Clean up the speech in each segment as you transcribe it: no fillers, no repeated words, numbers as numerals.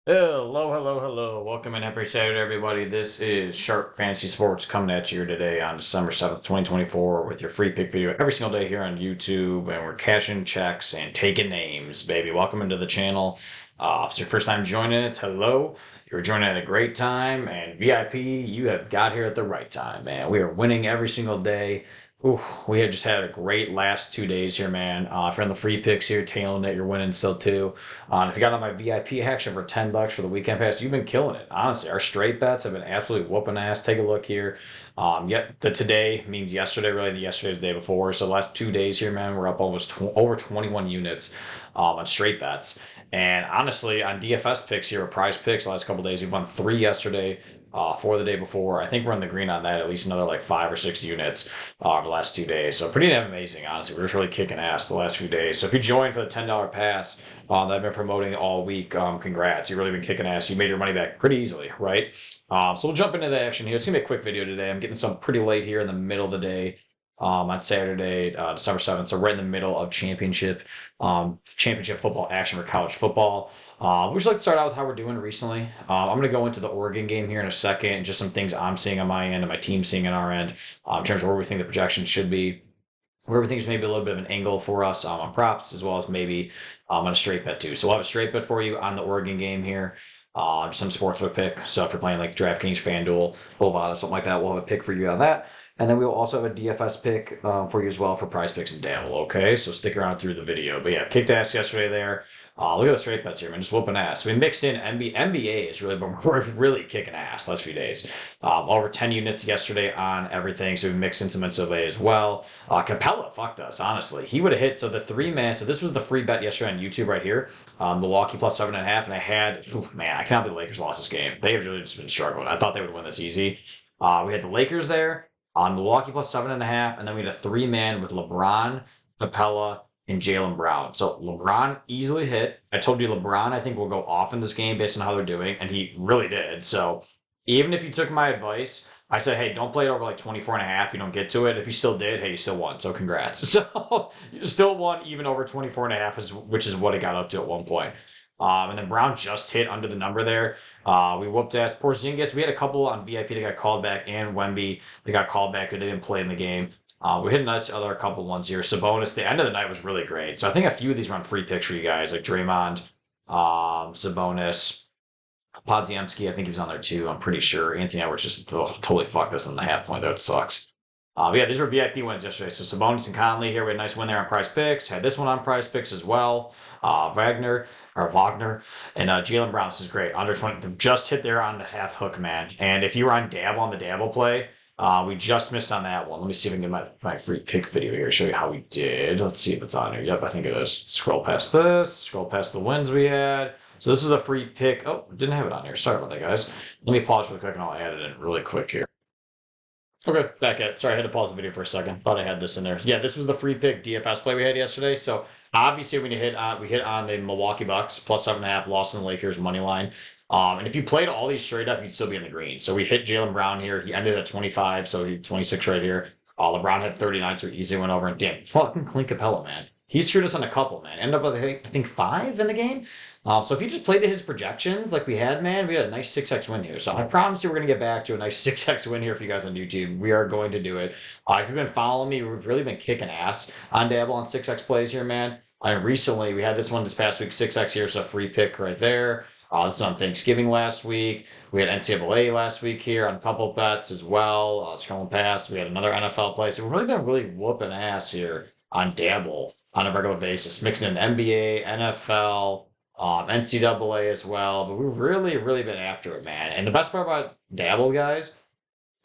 Hello. Welcome and happy Saturday, everybody. This is Sharp Fantasy Sports coming at you today on December 7th, 2024, with your free pick video every single day here on YouTube. And we're cashing checks and taking names, baby. Welcome into the channel. If it's your first time joining it, hello. You're joining at a great time. And VIP, you have got here at the right time, man. We are winning every single day. Ooh, we have just had a great last 2 days here, man. If you're on the free picks here, tailing it, you're winning still too. If you got on my VIP action for $10 for the weekend pass, you've been killing it. Honestly, our straight bets have been absolutely whooping ass. Take a look here. Yep, the today means yesterday, really. The yesterday's the day before. So the last 2 days here, man, we're up almost over 21 units on straight bets. And honestly, on DFS picks here, or prize picks, the last couple days, we've won 3 yesterday. For the day before. I think we're in the green on that, at least another like 5 or 6 units the last 2 days. So pretty damn amazing, honestly. We're just really kicking ass the last few days. So if you joined for the $10 pass that I've been promoting all week, congrats. You've really been kicking ass. You made your money back pretty easily, right? So we'll jump into the action here. It's going to be a quick video today. I'm getting some pretty late here in the middle of the day. On Saturday, December 7th. So right in the middle of championship football action for college football. We just like to start out with how we're doing recently. I'm going to go into the Oregon game here in a second and just some things I'm seeing on my end and my team seeing on our end in terms of where we think the projections should be, where we think is maybe a little bit of an angle for us on props, as well as maybe on a straight bet too. So we'll have a straight bet for you on the Oregon game here. Some sportsbook pick. So if you're playing like DraftKings, FanDuel, Bovada, something like that, we'll have a pick for you on that. And then we'll also have a DFS pick for you as well for PrizePicks and Dabble, okay? So stick around through the video. But yeah, kicked ass yesterday there. Look at the straight bets here, man. Just whooping ass. We mixed in NBA is really, but we're really kicking ass last few days. Over 10 units yesterday on everything. So we mixed in some NCAA as well. Capella fucked us, honestly. He would have hit. So the 3-man. So this was the free bet yesterday on YouTube right here. Milwaukee plus 7.5. And I had, man, I can't believe the Lakers lost this game. They have really just been struggling. I thought they would win this easy. We had the Lakers there. Milwaukee plus 7.5, and then we had a 3-man with LeBron, Capella, and Jaylen Brown. So LeBron easily hit. I told you LeBron, I think, will go off in this game based on how they're doing, and he really did. So even if you took my advice, I said, hey, don't play it over like 24.5. You don't get to it. If you still did, hey, you still won. So congrats. So you still won even over 24.5, which is what it got up to at one point. And then Brown just hit under the number there. We whooped ass. Porzingis, we had a couple on VIP that got called back, and Wemby, they got called back who didn't play in the game. We hit a nice other couple ones here. Sabonis, the end of the night was really great. So I think a few of these run free picks for you guys, like Draymond, Sabonis, Podziemski, I think he was on there too. I'm pretty sure. Anthony Edwards just totally fucked us in the half point. That sucks. Yeah, these were VIP wins yesterday. So Sabonis and Conley here. We had a nice win there on Prize Picks. Had this one on Prize Picks as well. Wagner, and Jaylen Brown. This is great. Under 20. Just hit there on the half hook, man. And if you were on Dabble on the Dabble play, we just missed on that one. Let me see if I can get my free pick video here. Show you how we did. Let's see if it's on here. Yep, I think it is. Scroll past this. Scroll past the wins we had. So this is a free pick. Oh, didn't have it on here. Sorry about that, guys. Let me pause really quick and I'll add it in really quick here. Okay, back at. Sorry, I had to pause the video for a second. Thought I had this in there. Yeah, this was the free pick DFS play we had yesterday. So obviously we hit on the Milwaukee Bucks plus 7.5, lost in the Lakers money line. And if you played all these straight up, you'd still be in the green. So we hit Jaylen Brown here. He ended at 25, so he 26 right here. LeBron had 39, so he easily went over. And damn, fucking Clint Capella, man. He screwed us on a couple, man. Ended up with, I think, 5 in the game. So if you just played to his projections like we had, man, we had a nice 6x win here. So I promise you we're going to get back to a nice 6x win here for you guys on YouTube. We are going to do it. If you've been following me, we've really been kicking ass on Dabble on 6x plays here, man. Recently, we had this one this past week, 6x here, so free pick right there. This is on Thanksgiving last week. We had NCAA last week here on a couple bets as well. Scrolling past, we had another NFL play. So we've really been whooping ass here on Dabble on a regular basis, mixing in NBA, NFL, NCAA as well. But we've really been after it, man. And the best part about Dabble, guys,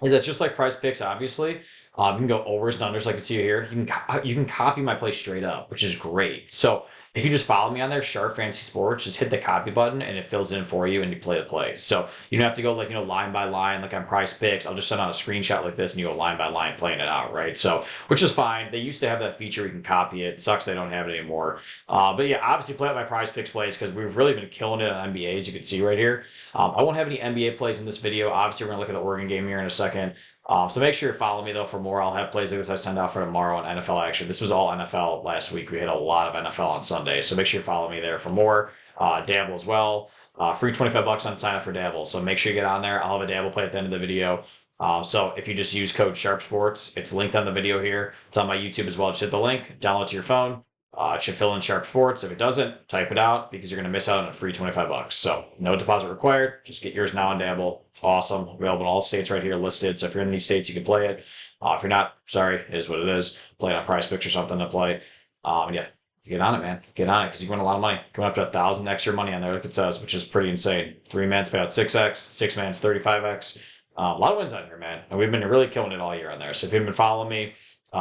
is it's just like Prize Picks, obviously. You can go overs and unders like you see here. You can copy my play straight up, which is great. So if you just follow me on there, Sharp Fantasy Sports, just hit the copy button and it fills it in for you and you play the play. So you don't have to go like, line by line, like on Prize Picks. I'll just send out a screenshot like this and you go line by line playing it out, right? So, which is fine. They used to have that feature where you can copy it. Sucks they don't have it anymore. But yeah, obviously play out my Prize Picks plays because we've really been killing it on NBA, as you can see right here. I won't have any NBA plays in this video. Obviously, we're going to look at the Oregon game here in a second. So make sure you follow me, though, for more. I'll have plays like this I send out for tomorrow on NFL action. This was all NFL last week. We had a lot of NFL on Sunday, so make sure you follow me there for more. Dabble as well. Free $25 on sign up for Dabble. So make sure you get on there. I'll have a Dabble play at the end of the video. So if you just use code SharpSports, it's linked on the video here. It's on my YouTube as well. Just hit the link, download to your phone. It should fill in Sharp Sports. If it doesn't, type it out because you're going to miss out on a free $25. So no deposit required. Just get yours now on Dabble. It's awesome. Available in all states right here listed. So if you're in these states, you can play it. If you're not, sorry, it is what it is. Play it on PrizePicks or something to play. Yeah, get on it, man. Get on it because you win a lot of money. Coming up to 1,000 extra money on there, like it says, which is pretty insane. 3 man's pay out 6x, 6 man's 35x. A lot of wins on here, man. And we've been really killing it all year on there. So if you've been following me,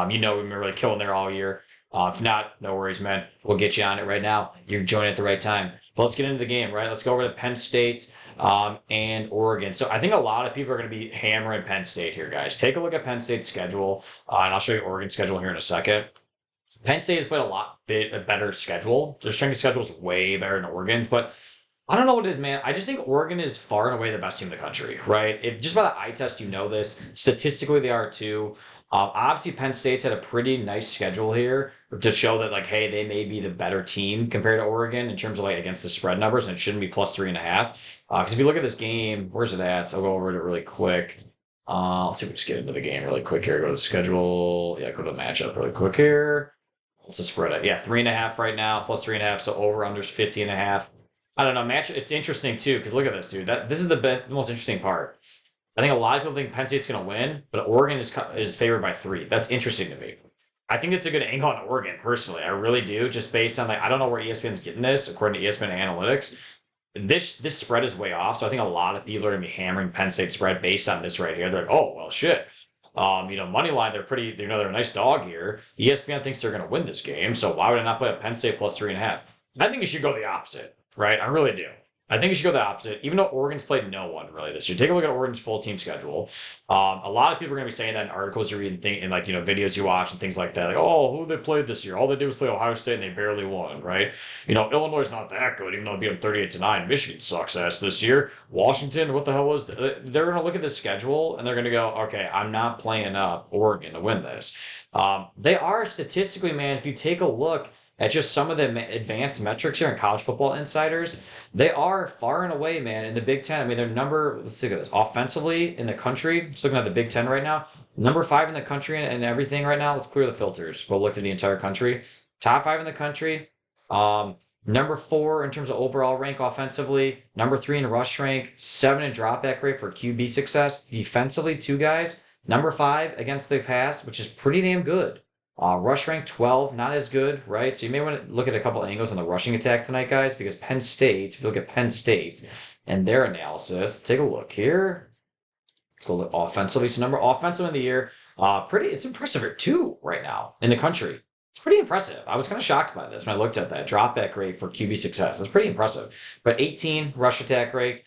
you know we've been really killing there all year. If not, no worries, man. We'll get you on it right now. You're joining at the right time. But let's get into the game, right? Let's go over to Penn State and Oregon. So I think a lot of people are going to be hammering Penn State here, guys. Take a look at Penn State's schedule, and I'll show you Oregon's schedule here in a second. Penn State has played a better schedule. Their strength of schedule is way better than Oregon's, but I don't know what it is, man. I just think Oregon is far and away the best team in the country, right? If just by the eye test, you know this. Statistically, they are too. Obviously, Penn State's had a pretty nice schedule here to show that, like, hey, they may be the better team compared to Oregon in terms of, like, against the spread numbers, and it shouldn't be plus 3.5. Because if you look at this game, where's it at? So I'll go over it really quick. Let's see if we just get into the game really quick here. Go to the schedule. Yeah, go to the matchup really quick here. What's the spread at? Yeah, 3.5 right now, plus 3.5. So over unders 50.5. I don't know, match. It's interesting too because look at this, dude. This is the most interesting part. I think a lot of people think Penn State's going to win, but Oregon is favored by 3. That's interesting to me. I think it's a good angle on Oregon, personally. I really do, just based on, like, I don't know where ESPN's getting this, according to ESPN Analytics. This spread is way off, so I think a lot of people are going to be hammering Penn State spread based on this right here. They're like, oh, well, shit. Money line, they're a nice dog here. ESPN thinks they're going to win this game, so why would I not play a Penn State plus 3.5? I think you should go the opposite, right? I really do. I think you should go the opposite, even though Oregon's played no one really this year. Take a look at Oregon's full team schedule. A lot of people are going to be saying that in articles you read and videos you watch and things like that. Like, oh, who they played this year? All they did was play Ohio State and they barely won, right? Illinois is not that good, even though they beat them 38-9. Michigan sucks ass this year. Washington, what the hell is that? They're going to look at the schedule and they're going to go, okay, I'm not playing up Oregon to win this. They are statistically, man, if you take a look at just some of the advanced metrics here in College Football Insiders, they are far and away, man, in the Big Ten. I mean, let's look at this. Offensively in the country, just looking at the Big Ten right now, number 5 in the country and everything right now. Let's clear the filters. We'll look at the entire country. Top 5 in the country. Number 4 in terms of overall rank offensively. Number 3 in rush rank. 7 in dropback rate for QB success. Defensively, 2 guys. Number 5 against the pass, which is pretty damn good. Rush rank 12, not as good, right? So you may want to look at a couple angles on the rushing attack tonight, guys, because Penn State, if you look at Penn State and their analysis, take a look here. Let's go look offensively. So offensive in the year, it's impressive at 2 right now in the country. It's pretty impressive. I was kind of shocked by this when I looked at that dropback rate for QB success. That's pretty impressive. But 18 rush attack rate,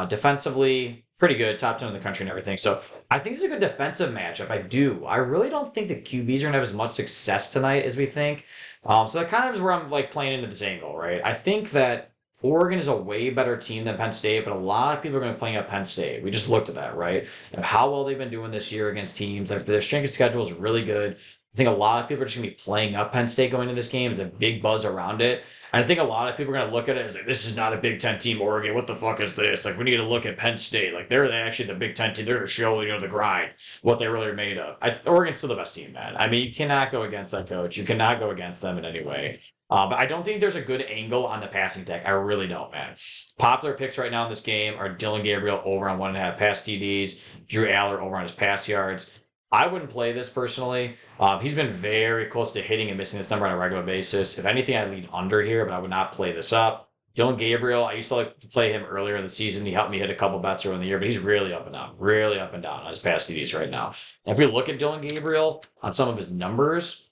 defensively, pretty good, top 10 in the country and everything. So I think it's a good defensive matchup. I do. I really don't think the QBs are going to have as much success tonight as we think. So that kind of is where I'm playing into this angle, right? I think that Oregon is a way better team than Penn State, but a lot of people are going to be playing at Penn State. We just looked at that, right? And how well they've been doing this year against teams. Their strength of schedule is really good. I think a lot of people are just going to be playing up Penn State going into this game. There's a big buzz around it. And I think a lot of people are going to look at it as like, this is not a Big Ten team, Oregon. What the fuck is this? Like, we need to look at Penn State. Like, they're actually the Big Ten team. They're going to show, the grind, what they really are made of. Oregon's still the best team, man. I mean, you cannot go against that coach. You cannot go against them in any way. But I don't think there's a good angle on the passing attack. I really don't, man. Popular picks right now in this game are Dylan Gabriel over on 1.5 pass TDs, Drew Aller over on his pass yards. I wouldn't play this personally. He's been very close to hitting and missing this number on a regular basis. If anything, I'd lean under here, but I would not play this up. Dylan Gabriel, I used to like to play him earlier in the season. He helped me hit a couple bets earlier in the year, but he's really up and down on his pass TDs right now. And if we look at Dylan Gabriel on some of his numbers,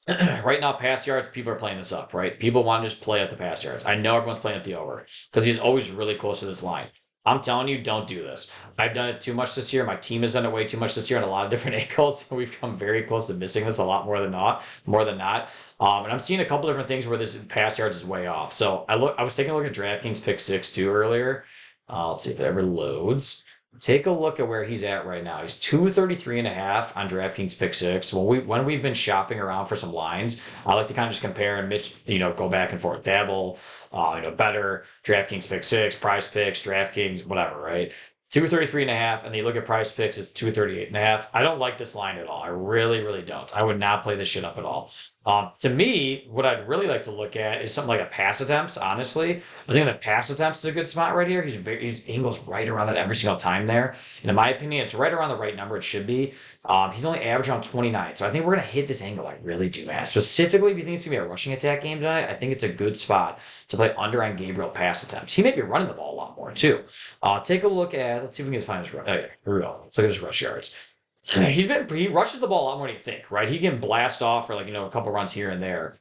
right now, pass yards, people are playing this up, right? People want to just play at the pass yards. I know everyone's playing at the over because he's always really close to this line. I'm telling you, don't do this. I've done it too much this year. My team has done it way too much this year on a lot of different angles. We've come very close to missing this a lot more than not. And I'm seeing a couple different things where this pass yards is way off. So I was taking a look at DraftKings pick 6 too earlier. Let's see if it ever loads. Take a look at where he's at right now. He's 233.5 on DraftKings Pick Six. When we've been shopping around for some lines, I like to kind of just compare and go back and forth. Dabble, better DraftKings Pick Six, PrizePicks, DraftKings, whatever, right? 233.5, and then you look at PrizePicks, it's 238.5. I don't like this line at all. I really, really don't. I would not play this shit up at all. To me, what I'd really like to look at is something like a pass attempts, honestly. I think the pass attempts is a good spot right here. He angles right around that every single time there. And in my opinion, it's right around the right number it should be. He's only average around 29. So I think we're going to hit this angle. I really do, man. Specifically, if you think it's going to be a rushing attack game tonight, I think it's a good spot to play under on Gabriel pass attempts. He may be running the ball a lot more, too. Take a look at, let's see if we can find his, oh yeah, here we go. Let's look at his rush yards. He rushes the ball a lot more than you think, right? He can blast off for a couple runs here and there.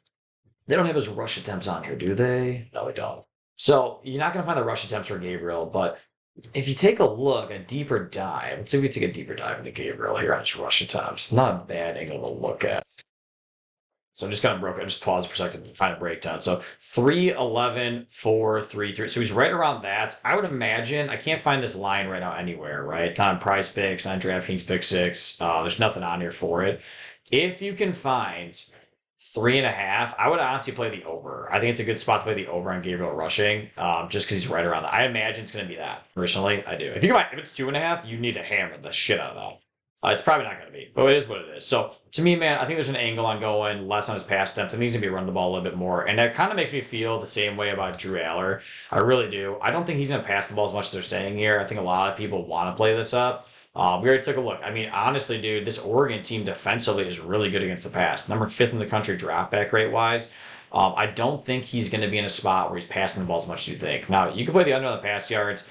They don't have his rush attempts on here, do they? No, they don't. So you're not going to find the rush attempts for Gabriel, but if you take a look, a deeper dive, let's see if we take a deeper dive into Gabriel here on his rush attempts. Not a bad angle to look at. So I'm just kind of broke. I just paused for a second to find a breakdown. So 311, 4, 3, 3. So he's right around that. I would imagine, I can't find this line right now anywhere, right? On PrizePicks, on DraftKings Pick Six. There's nothing on here for it. If you can find 3.5, I would honestly play the over. I think it's a good spot to play the over on Gabriel rushing, just because he's right around that. I imagine it's going to be that. Personally, I do. If it's 2.5, you need to hammer the shit out of that. It's probably not going to be, but it is what it is. So to me, man, I think there's an angle on going less on his pass attempts. I think he's going to be running the ball a little bit more. And that kind of makes me feel the same way about Drew Aller. I really do. I don't think he's going to pass the ball as much as they're saying here. I think a lot of people want to play this up. We already took a look. I mean, honestly, dude, this Oregon team defensively is really good against the pass. Number 5th in the country dropback rate wise. I don't think he's going to be in a spot where he's passing the ball as much as you think. Now, you can play the under on the pass yards.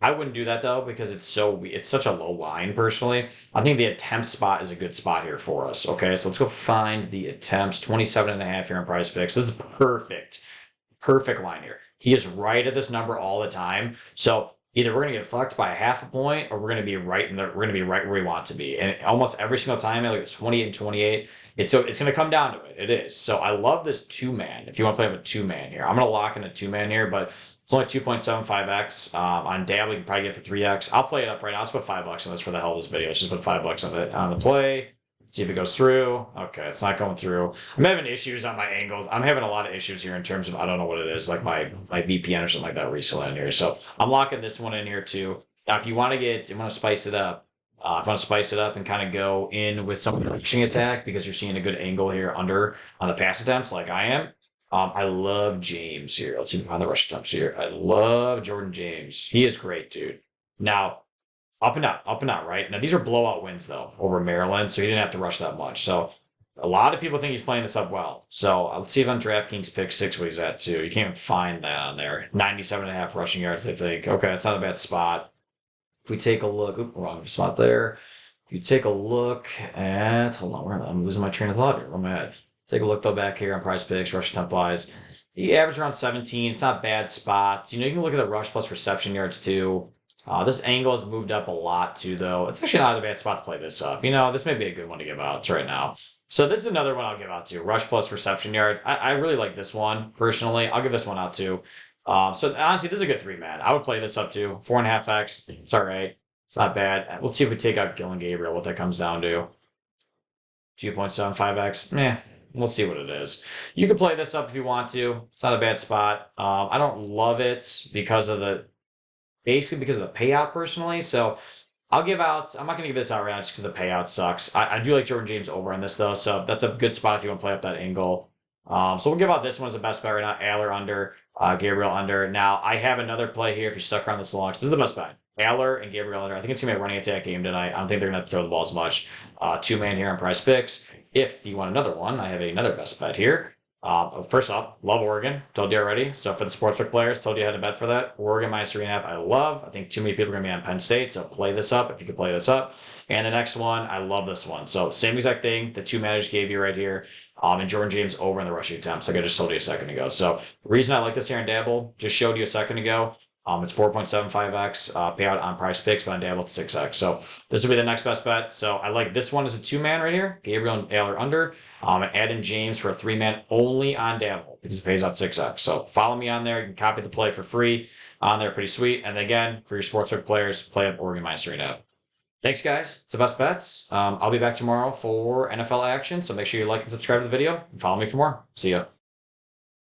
I wouldn't do that though because it's such a low line personally. I think the attempt spot is a good spot here for us. Okay, so let's go find the attempts. 27.5 here on PrizePicks. This is perfect line here. He is right at this number all the time. So either we're gonna get fucked by a half a point or we're gonna be right where we want to be. And almost every single time, like it's 28 and 28. It's gonna come down to it. It is. So I love this 2-man. If you want to play with a 2-man here, I'm gonna lock in a 2-man here, but it's only 2.75x. On Dabble, you can probably get it for 3x. I'll play it up right now. Let's put $5 on this for the hell of this video. Let's just put $5 on it on the play. See if it goes through. Okay, it's not going through. I'm having issues on my angles. I'm having a lot of issues here in terms of, I don't know what it is, like my VPN or something like that recently in here. So I'm locking this one in here too. Now, if you want to spice it up, and kind of go in with some rushing attack because you're seeing a good angle here under on the pass attempts like I am. I love James here. Let's see if we find the rush attempts here. I love Jordan James. He is great, dude. Now, up and out, right? Now, these are blowout wins, though, over Maryland, so he didn't have to rush that much. So, a lot of people think he's playing this up well. So, let's see if on DraftKings Pick 6 what he's at, too. You can't even find that on there. 97.5 rushing yards, they think. Okay, that's not a bad spot. If we take a look, wrong spot there. If you take a look at, hold on, I'm losing my train of thought here. Where am I at? Take a look though back here on PrizePicks, rush attempt wise. He averaged around 17. It's not bad spots. You can look at the rush plus reception yards too. This angle has moved up a lot too, though. It's actually not a bad spot to play this up. This may be a good one to give out right now. So this is another one I'll give out too. Rush plus reception yards. I really like this one personally. I'll give this one out too. So honestly, this is a good 3-man. I would play this up too. 4.5x. It's all right. It's not bad. Let's see if we take out Gill and Gabriel, what that comes down to. 2.75x. Meh. We'll see what it is. You can play this up if you want to. It's not a bad spot. I don't love it because of the payout personally. So I'm not going to give this out right now just because the payout sucks. I do like Jordan James over on this though. So that's a good spot if you want to play up that angle. So we'll give out this one as the best bet right now. Aller under, Gabriel under. Now I have another play here if you stuck around this long. This is the best bet. Aller and Gabriel under. I think it's going to be a running attack game tonight. I don't think they're going to throw the ball as much. 2-man here on PrizePicks. If you want another one, I have another best bet here. First off, love Oregon. Told you already. So for the sportsbook players, told you I had to bet for that. Oregon minus 3.5, I love. I think too many people are going to be on Penn State, so play this up if you can play this up. And the next one, I love this one. So same exact thing. The 2-man I just gave you right here. And Jordan James over in the rushing attempts, like I just told you a second ago. So the reason I like this here in Dabble, just showed you a second ago. It's 4.75x payout on PrizePicks, but on Dabble it's 6x. So this will be the next best bet. So I like this one as a 2-man right here. Gabriel and Taylor under. And add in James for a 3-man only on Dabble because it pays out 6x. So follow me on there. You can copy the play for free on there. Pretty sweet. And again, for your sportsbook players, play up Oregon -3.5. Thanks, guys. It's the best bets. I'll be back tomorrow for NFL action. So make sure you like and subscribe to the video and follow me for more. See ya.